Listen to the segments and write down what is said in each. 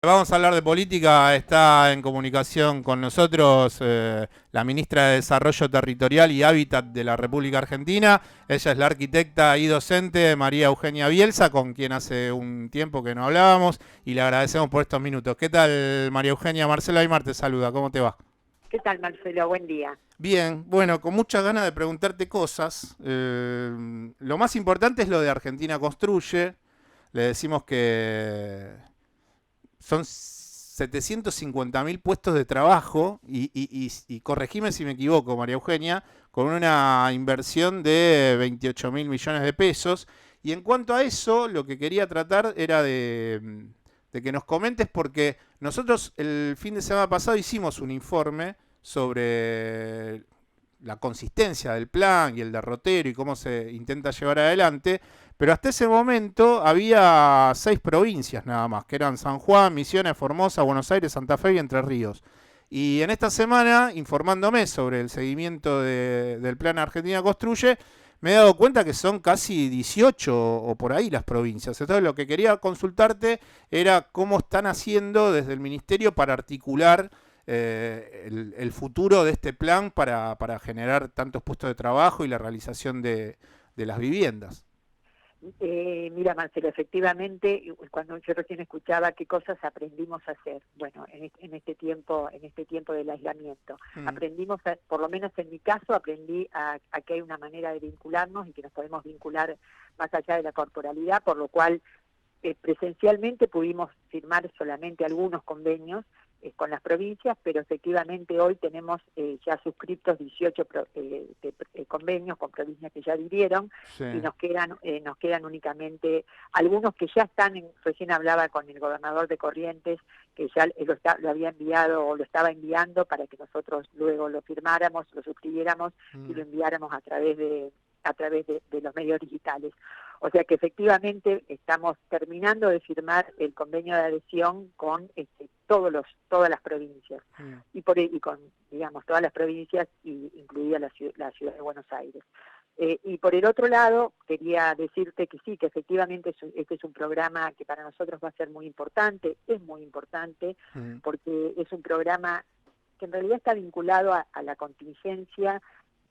Vamos a hablar de política. Está en comunicación con nosotros la ministra de Desarrollo Territorial y Hábitat de la República Argentina. Ella es la arquitecta y docente María Eugenia Bielsa, con quien hace un tiempo que no hablábamos y le agradecemos por estos minutos. ¿Qué tal, María Eugenia? Marcelo Aymar te saluda. ¿Cómo te va? ¿Qué tal, Marcelo? Buen día. Bien, bueno, con muchas ganas de preguntarte cosas. Lo más importante es lo de Argentina Construye. Le decimos que son 750.000 puestos de trabajo y corregime si me equivoco, María Eugenia, con una inversión de 28.000 millones de pesos. Y en cuanto a eso, lo que quería tratar era de que nos comentes, porque nosotros el fin de semana pasado hicimos un informe sobre la consistencia del plan y el derrotero y cómo se intenta llevar adelante, pero hasta ese momento había 6 provincias nada más, que eran San Juan, Misiones, Formosa, Buenos Aires, Santa Fe y Entre Ríos. Y en esta semana, informándome sobre el seguimiento del plan Argentina Construye, me he dado cuenta que son casi 18 o por ahí las provincias. Entonces lo que quería consultarte era cómo están haciendo desde el ministerio para articular el futuro de este plan para generar tantos puestos de trabajo y la realización de las viviendas. Mira, Marcelo, efectivamente, cuando yo recién escuchaba qué cosas aprendimos a hacer, bueno, en este tiempo del aislamiento, Mm. aprendimos, por lo menos en mi caso, aprendí a que hay una manera de vincularnos y que nos podemos vincular más allá de la corporalidad, por lo cual presencialmente pudimos firmar solamente algunos convenios con las provincias, pero efectivamente hoy tenemos ya suscriptos 18 convenios con provincias que ya adhirieron Sí. y nos quedan únicamente algunos que ya están, recién hablaba con el gobernador de Corrientes, que ya lo había enviado o lo estaba enviando para que nosotros luego lo firmáramos, lo suscribiéramos y lo Mm. enviáramos a través de los medios digitales. O sea que efectivamente estamos terminando de firmar el convenio de adhesión con todas las provincias Mm. y con, digamos, todas las provincias, incluida la ciudad de Buenos Aires. Y por el otro lado, quería decirte que sí, que efectivamente este es un programa que para nosotros va a ser muy importante, es muy importante, Mm. porque es un programa que en realidad está vinculado a la contingencia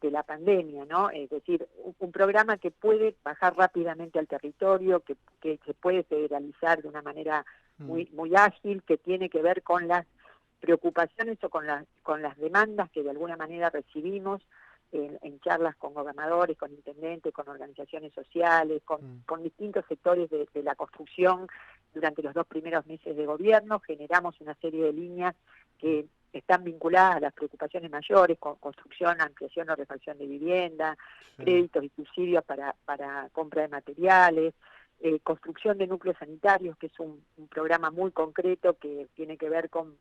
de la pandemia, ¿no? Es decir, un programa que puede bajar rápidamente al territorio, que se puede federalizar de una manera Mm. muy ágil, que tiene que ver con las preocupaciones o con las demandas que de alguna manera recibimos en charlas con gobernadores, con intendentes, con organizaciones sociales, Mm. con distintos sectores de la construcción. Durante los 2 primeros meses de gobierno generamos una serie de líneas que están vinculadas a las preocupaciones mayores, con construcción, ampliación o refacción de vivienda, Sí. créditos y subsidios para compra de materiales, construcción de núcleos sanitarios, que es un programa muy concreto que tiene que ver con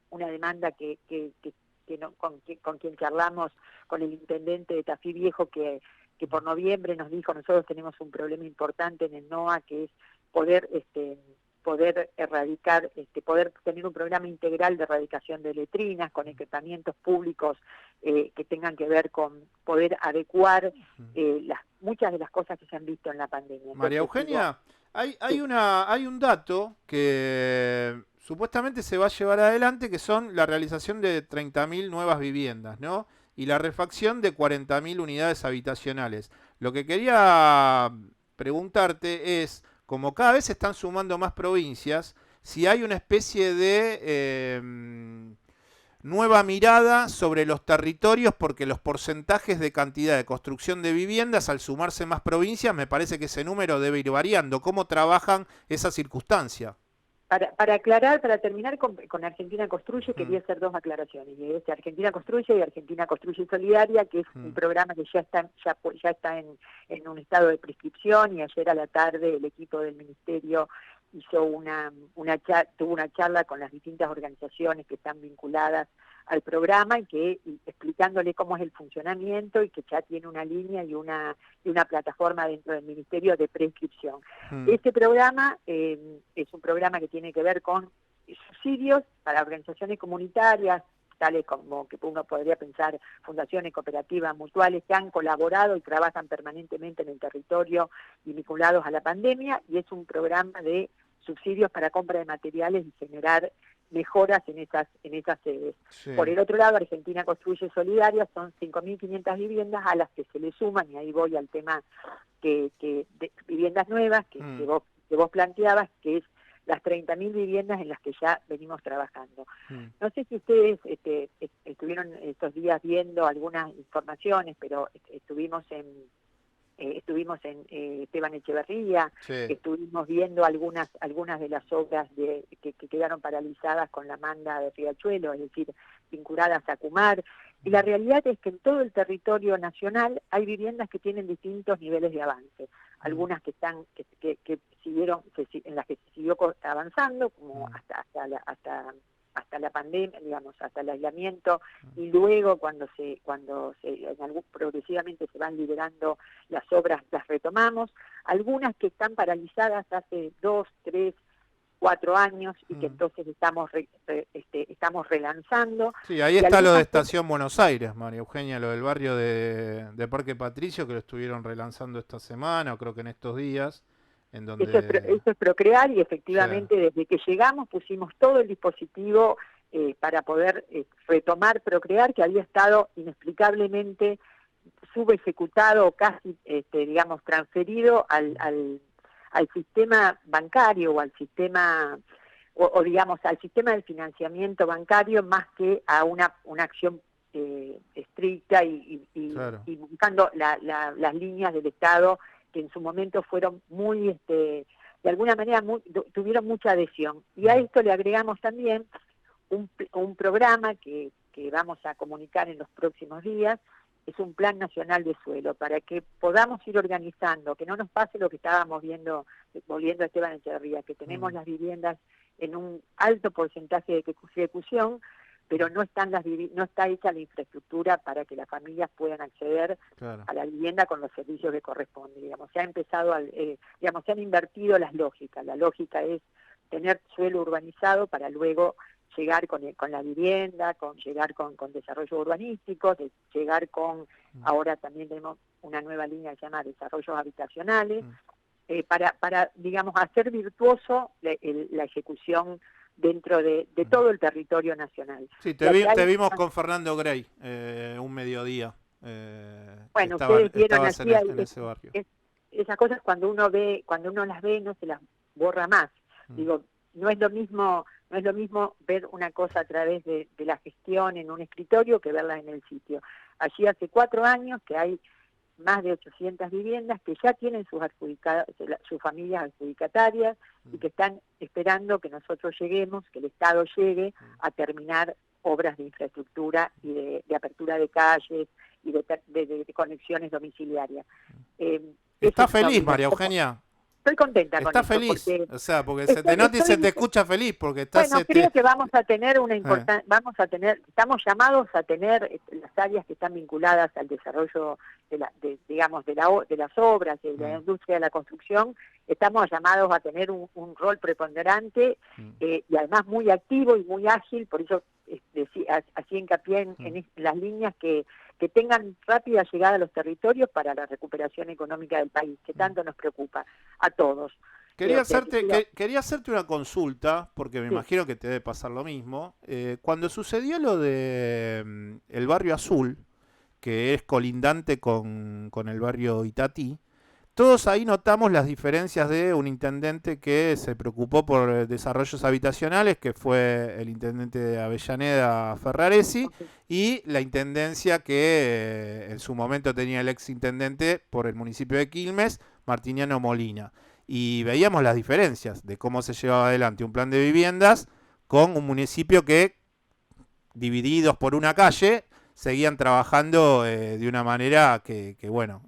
una demanda con quien charlamos, con el intendente de Tafí Viejo, que por noviembre nos dijo: nosotros tenemos un problema importante en el NOA, que es poder erradicar, poder tener un programa integral de erradicación de letrinas, con equipamientos públicos que tengan que ver con poder adecuar muchas de las cosas que se han visto en la pandemia. María Entonces digo, Eugenia, sí, hay un dato que supuestamente se va a llevar adelante, que son la realización de 30.000 nuevas viviendas, ¿no? Y la refacción de 40.000 unidades habitacionales. Lo que quería preguntarte es, como cada vez se están sumando más provincias, si hay una especie de nueva mirada sobre los territorios, porque los porcentajes de cantidad de construcción de viviendas, al sumarse más provincias, me parece que ese número debe ir variando. ¿Cómo trabajan esa circunstancia? para aclarar, para terminar con Argentina Construye, Mm. quería hacer dos aclaraciones. Y es Argentina Construye y Argentina Construye Solidaria, que es un Mm. programa que ya está en un estado de prescripción, y ayer a la tarde el equipo del Ministerio tuvo una charla con las distintas organizaciones que están vinculadas al programa y explicándole cómo es el funcionamiento, y que ya tiene una línea y una plataforma dentro del Ministerio de prescripción. Mm. Este programa es un programa que tiene que ver con subsidios para organizaciones comunitarias, tales como que uno podría pensar fundaciones, cooperativas, mutuales, que han colaborado y trabajan permanentemente en el territorio y vinculados a la pandemia, y es un programa de subsidios para compra de materiales y generar mejoras en esas sedes. Sí. Por el otro lado, Argentina Construye Solidaria son 5.500 viviendas a las que se le suman, y ahí voy al tema de viviendas nuevas que vos planteabas, que es las 30.000 viviendas en las que ya venimos trabajando. No sé si ustedes estuvieron estos días viendo algunas informaciones, pero estuvimos en Esteban Echeverría, Sí. estuvimos viendo algunas de las obras que quedaron paralizadas con la manda de Riachuelo, es decir, vinculadas a Kumar, y la realidad es que en todo el territorio nacional hay viviendas que tienen distintos niveles de avance, algunas que están en las que se siguió avanzando, como hasta la pandemia, digamos, hasta el aislamiento, y luego cuando progresivamente se van liberando las obras, las retomamos, algunas que están paralizadas hace 2, 3, 4 años y que entonces estamos relanzando. Sí, ahí está lo de Estación Buenos Aires, María Eugenia, lo del barrio de Parque Patricio, que lo estuvieron relanzando esta semana, o creo que en estos días. En donde... Eso es Procrear, y efectivamente desde que llegamos pusimos todo el dispositivo para poder retomar Procrear, que había estado inexplicablemente subejecutado, casi digamos transferido al sistema bancario o al sistema o digamos al sistema del financiamiento bancario, más que a una acción estricta y buscando las líneas del Estado, que en su momento fueron muy, de alguna manera, tuvieron mucha adhesión. Y a esto le agregamos también un programa que vamos a comunicar en los próximos días, es un plan nacional de suelo, para que podamos ir organizando, que no nos pase lo que estábamos viendo, volviendo a Esteban Echeverría, que tenemos las viviendas en un alto porcentaje de ejecución, pero no está hecha la infraestructura para que las familias puedan acceder a la vivienda con los servicios que corresponden. Digamos, se han invertido las lógicas. La lógica es tener suelo urbanizado para luego llegar con la vivienda, llegar con desarrollos urbanísticos, llegar ahora también tenemos una nueva línea que se llama desarrollos habitacionales, para digamos, hacer virtuoso la ejecución dentro de todo el territorio nacional. Sí, te vimos con Fernando Grey un mediodía. Bueno, ustedes vieron así en ese barrio. Esas cosas cuando uno las ve no se las borra más. Digo, no es lo mismo ver una cosa a través de la gestión en un escritorio que verla en el sitio. Allí hace 4 años que hay más de 800 viviendas que ya tienen sus familias adjudicatarias y que están esperando que nosotros lleguemos, que el Estado llegue a terminar obras de infraestructura y de apertura de calles y de conexiones domiciliarias. ¿Está feliz, María Eugenia? Estoy contenta con eso. ¿Está feliz? O sea, porque se te nota y se te escucha feliz, porque estás... Bueno, creo que vamos a tener estamos llamados a tener las áreas que están vinculadas al desarrollo de las obras, de la industria de la construcción, estamos llamados a tener un rol preponderante y además muy activo y muy ágil, por eso así hincapié en las líneas que tengan rápida llegada a los territorios para la recuperación económica del país, que tanto nos preocupa a todos. Quería hacerte una consulta, porque me imagino que te debe pasar lo mismo. Cuando sucedió lo de el barrio Azul, que es colindante con el barrio Itatí, todos ahí notamos las diferencias de un intendente que se preocupó por desarrollos habitacionales, que fue el intendente de Avellaneda, Ferraresi, y la intendencia que en su momento tenía el ex intendente por el municipio de Quilmes, Martiniano Molina. Y veíamos las diferencias de cómo se llevaba adelante un plan de viviendas con un municipio que, divididos por una calle, seguían trabajando de una manera que bueno...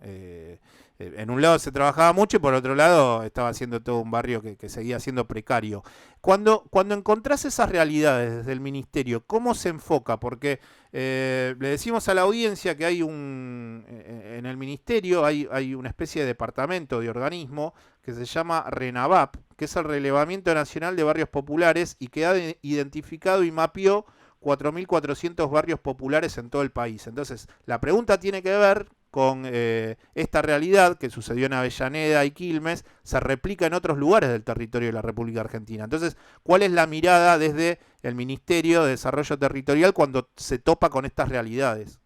en un lado se trabajaba mucho y por otro lado estaba siendo todo un barrio que seguía siendo precario. Cuando encontrás esas realidades desde el ministerio, ¿cómo se enfoca? Porque le decimos a la audiencia que hay en el ministerio hay una especie de departamento, de organismo, que se llama RENAVAP, que es el Relevamiento Nacional de Barrios Populares, y que ha identificado y mapeó 4.400 barrios populares en todo el país. Entonces, la pregunta tiene que ver con esta realidad que sucedió en Avellaneda y Quilmes, se replica en otros lugares del territorio de la República Argentina. Entonces, ¿cuál es la mirada desde el Ministerio de Desarrollo Territorial cuando se topa con estas realidades?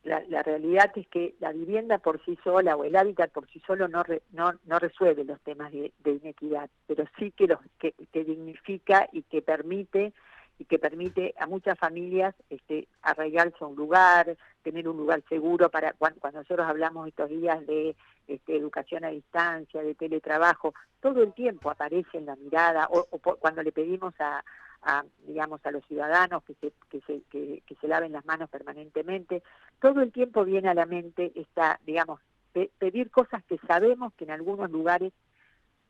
La realidad es que la vivienda por sí sola o el hábitat por sí solo no resuelve los temas de inequidad, pero sí que dignifica y que permite a muchas familias arraigarse a un lugar, tener un lugar seguro para cuando nosotros hablamos estos días de educación a distancia, de teletrabajo, todo el tiempo aparece en la mirada, cuando le pedimos digamos, a los ciudadanos que se laven las manos permanentemente, todo el tiempo viene a la mente digamos, pedir cosas que sabemos que en algunos lugares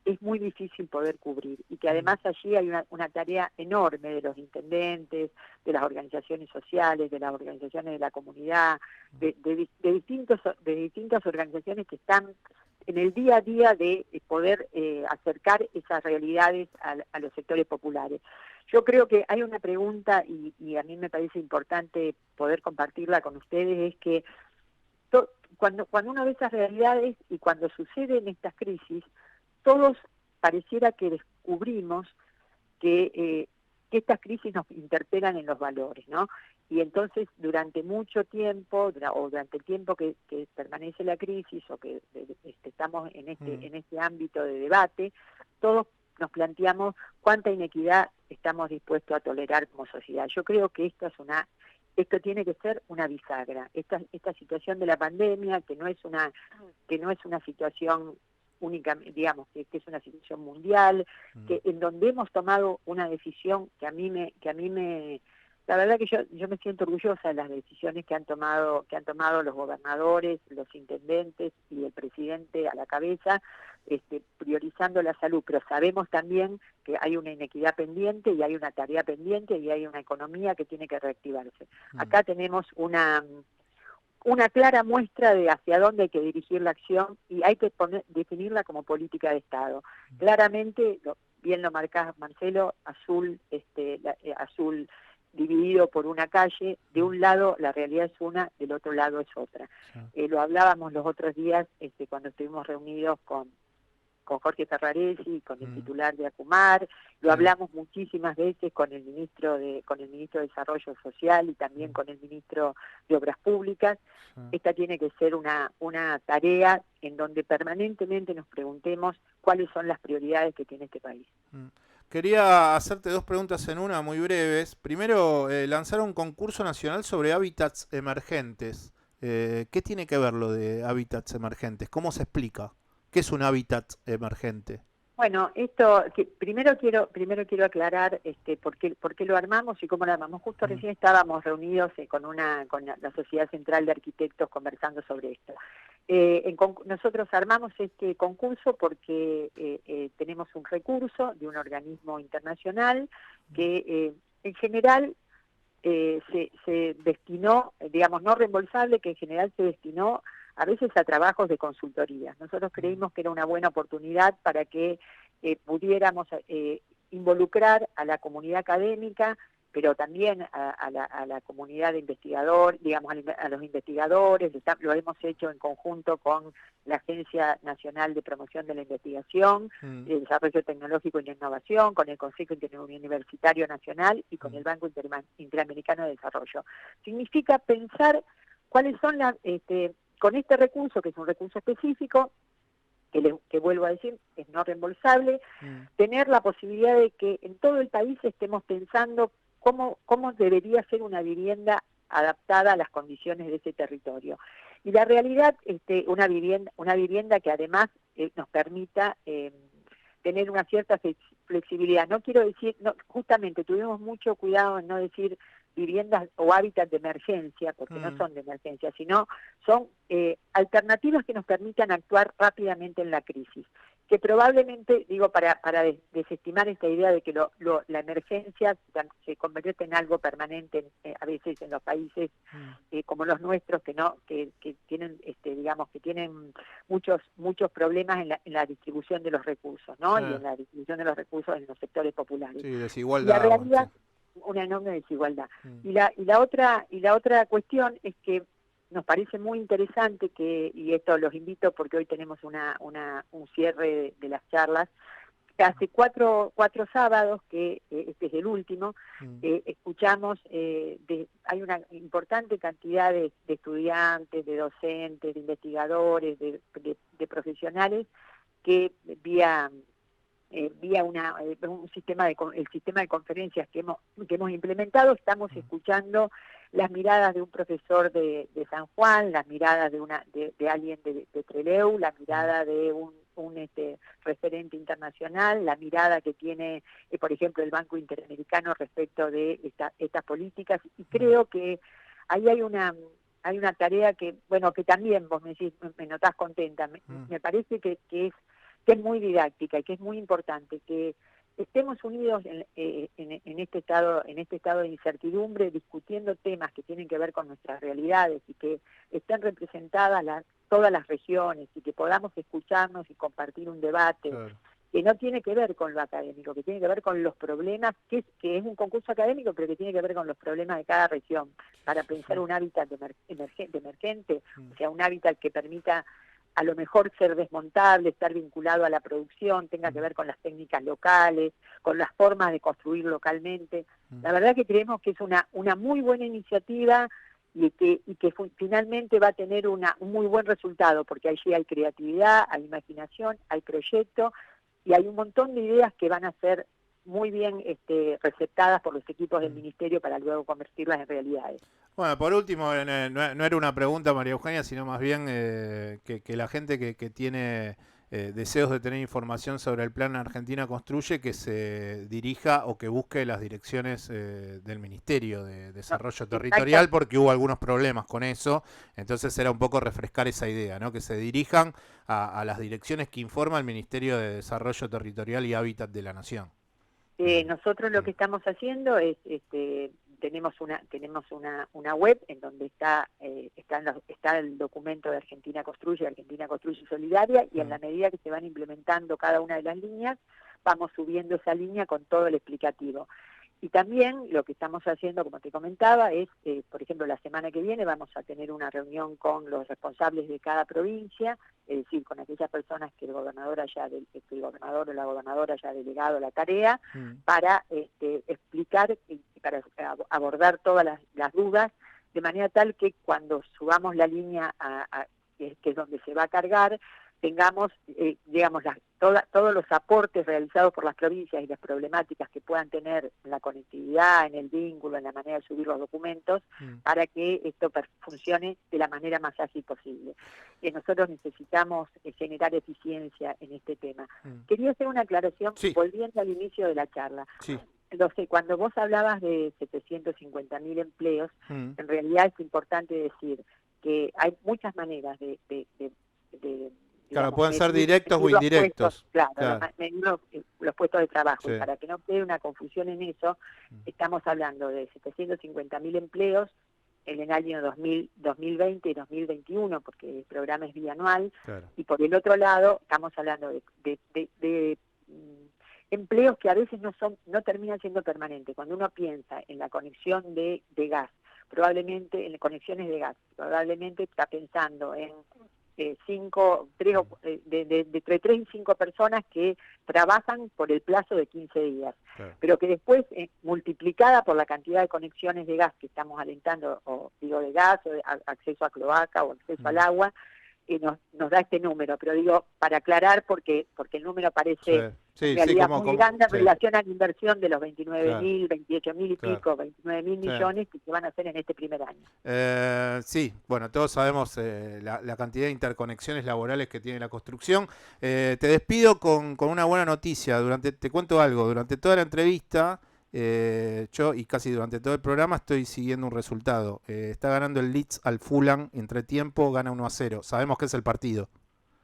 es muy difícil poder cubrir y que además allí hay una tarea enorme de los intendentes, de las organizaciones sociales, de las organizaciones de la comunidad, de distintas organizaciones que están en el día a día de poder acercar esas realidades a los sectores populares. Yo creo que hay una pregunta y a mí me parece importante poder compartirla con ustedes, es que cuando uno ve esas realidades y cuando suceden estas crisis, todos pareciera que descubrimos que estas crisis nos interpelan en los valores, ¿no? Y entonces durante mucho tiempo, o durante el tiempo que permanece la crisis o que estamos en este ámbito de debate, todos nos planteamos cuánta inequidad estamos dispuestos a tolerar como sociedad. Yo creo que esto tiene que ser una bisagra. Esta situación de la pandemia, que no es una situación única, digamos, que es una situación mundial, que en donde hemos tomado una decisión que a mí me la verdad que yo me siento orgullosa de las decisiones que han tomado los gobernadores, los intendentes y el presidente a la cabeza, priorizando la salud, pero sabemos también que hay una inequidad pendiente y hay una tarea pendiente y hay una economía que tiene que reactivarse. Acá tenemos una clara muestra de hacia dónde hay que dirigir la acción y hay que definirla como política de Estado. Claramente, bien lo marcás, Marcelo, azul dividido por una calle, de un lado la realidad es una, del otro lado es otra. Lo hablábamos los otros días cuando estuvimos reunidos con Jorge Ferraresi, con el titular de ACUMAR, lo hablamos muchísimas veces con el ministro de Desarrollo Social y también con el ministro de Obras Públicas. Esta tiene que ser una tarea en donde permanentemente nos preguntemos cuáles son las prioridades que tiene este país. Quería hacerte dos preguntas en una, muy breves. Primero, lanzaron un concurso nacional sobre hábitats emergentes. ¿Qué tiene que ver lo de hábitats emergentes? ¿Cómo se explica? ¿Qué es un hábitat emergente? Bueno, primero quiero aclarar por qué lo armamos y cómo lo armamos. Justo recién estábamos reunidos con la Sociedad Central de Arquitectos conversando sobre esto. Nosotros armamos este concurso porque tenemos un recurso de un organismo internacional que en general se destinó, digamos, no reembolsable, que en general se destinó a veces a trabajos de consultoría. Nosotros creímos que era una buena oportunidad para que pudiéramos involucrar a la comunidad académica, pero también a la comunidad de investigadores, digamos, a los investigadores. Lo hemos hecho en conjunto con la Agencia Nacional de Promoción de la Investigación, de Desarrollo Tecnológico y la Innovación, con el Consejo Interuniversitario Nacional y con el Banco Interamericano de Desarrollo. Significa pensar cuáles son con este recurso, que es un recurso específico, que vuelvo a decir, es no reembolsable, tener la posibilidad de que en todo el país estemos pensando cómo debería ser una vivienda adaptada a las condiciones de ese territorio. Y la realidad, una vivienda que además nos permita tener una cierta flexibilidad. No quiero decir, justamente tuvimos mucho cuidado en no decir viviendas o hábitats de emergencia, porque no son de emergencia, sino son alternativas que nos permitan actuar rápidamente en la crisis, que probablemente, digo, para desestimar esta idea de que la emergencia se convierte en algo permanente a veces en los países como los nuestros, que tienen, digamos, que tienen muchos problemas en la distribución de los recursos, ¿no? Y en la distribución de los recursos en los sectores populares. Sí, desigualdad. La realidad, una enorme desigualdad. Y la otra cuestión es que nos parece muy interesante y esto los invito porque hoy tenemos un cierre de las charlas. Hace cuatro sábados, que este es el último, escuchamos, hay una importante cantidad de estudiantes, de docentes, de investigadores, de profesionales que vía un sistema el sistema de conferencias que hemos implementado, estamos escuchando las miradas de un profesor de San Juan, las miradas de alguien de Trelew, la mirada de un referente internacional, la mirada que tiene, por ejemplo, el Banco Interamericano respecto de estas políticas, y creo que ahí hay una tarea que también vos me notás contenta, me parece que es muy didáctica y que es muy importante que estemos unidos en este estado de incertidumbre, discutiendo temas que tienen que ver con nuestras realidades y que estén representadas todas las regiones y que podamos escucharnos y compartir un debate. Claro. Que no tiene que ver con lo académico, que tiene que ver con los problemas, que es un concurso académico, pero que tiene que ver con los problemas de cada región, para pensar un hábitat emergente, o sea, un hábitat que permita a lo mejor ser desmontable, estar vinculado a la producción, tenga que ver con las técnicas locales, con las formas de construir localmente. La verdad que creemos que es una muy buena iniciativa y que finalmente va a tener un muy buen resultado, porque allí hay creatividad, hay imaginación, hay proyecto y hay un montón de ideas que van a ser muy bien receptadas por los equipos del Ministerio para luego convertirlas en realidades. Bueno, por último, no era una pregunta, María Eugenia, sino más bien que la gente que tiene deseos de tener información sobre el plan Argentina Construye, que se dirija o que busque las direcciones del Ministerio de Desarrollo Territorial, porque hubo algunos problemas con eso, entonces era un poco refrescar esa idea, ¿no? Que se dirijan a las direcciones que informa el Ministerio de Desarrollo Territorial y Hábitat de la Nación. Nosotros lo que estamos haciendo es tenemos una web en donde está el documento de Argentina Construye Solidaria, y en la medida que se van implementando cada una de las líneas, vamos subiendo esa línea con todo el explicativo. Y también lo que estamos haciendo, como te comentaba, es, por ejemplo, la semana que viene vamos a tener una reunión con los responsables de cada provincia, es decir, con aquellas personas que el gobernador o la gobernadora haya delegado la tarea, para explicar y para abordar todas las dudas, de manera tal que cuando subamos la línea que es donde se va a cargar, tengamos, todos los aportes realizados por las provincias y las problemáticas que puedan tener en la conectividad, en el vínculo, en la manera de subir los documentos, para que esto funcione de la manera más ágil posible. Nosotros necesitamos generar eficiencia en este tema. Quería hacer una aclaración, volviendo al inicio de la charla. Sí. Cuando vos hablabas de 750.000 empleos, en realidad es importante decir que hay muchas maneras de claro, pueden ser directos o indirectos. Medir los puestos de trabajo. Y para que no quede una confusión en eso, estamos hablando de 750.000 empleos en el año 2020 y 2021, porque el programa es bianual. Claro. Y por el otro lado, estamos hablando de empleos que a veces no terminan siendo permanentes. Cuando uno piensa en la conexión de gas, probablemente en conexiones de gas, probablemente está pensando en entre 3 y 5 personas que trabajan por el plazo de 15 días, pero que después, multiplicada por la cantidad de conexiones de gas que estamos alentando, de gas, o de acceso a cloaca o acceso al agua, nos da este número, pero digo, para aclarar, porque el número parece en realidad muy grande en relación a la inversión de los 29.000, 28.000 y pico, 29.000 millones que se van a hacer en este primer año. Bueno, todos sabemos la cantidad de interconexiones laborales que tiene la construcción. Te despido con una buena noticia. Te cuento algo, durante toda la entrevista, yo y casi durante todo el programa estoy siguiendo un resultado. Está ganando el Leeds al Fulham, entretiempo gana 1-0. Sabemos que es el partido.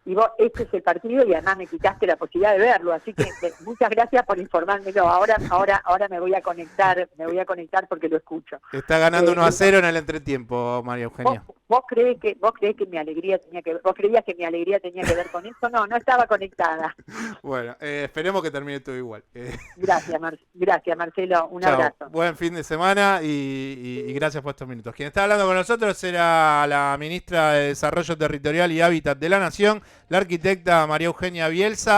Y vos, este es el partido, y además me quitaste la posibilidad de verlo, así que muchas gracias por informármelo. Ahora me voy a conectar porque lo escucho. Está ganando 1-0 en el entretiempo, María Eugenia. ¿Vos creés que mi alegría tenía que ver, vos creías que mi alegría tenía que ver con eso? No, no estaba conectada. Bueno, esperemos que termine todo igual. Gracias, Marcelo. Un Chao, abrazo. buen fin de semana y gracias por estos minutos. Quien está hablando con nosotros era la ministra de Desarrollo Territorial y Hábitat de la Nación, la arquitecta María Eugenia Bielsa.